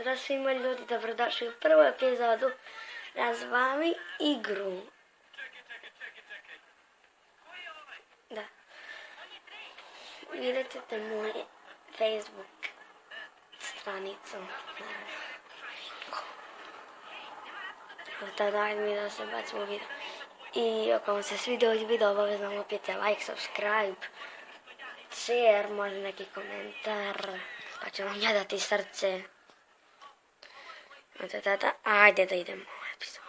Pozdrav svima ljudi, dobrodošli u prvu epizodu Razvali igru. Da. Vidjet ćete moj Facebook stranicu. Tada mi da se bacimo video. I ako vam se svidio ovaj video, obavezno upijete like, subscribe, share, možda neki komentar, pa ću vam ja dati srce. Ajde da idemo u epizodu.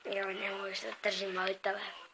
Ja ne mogu se držim mojtave.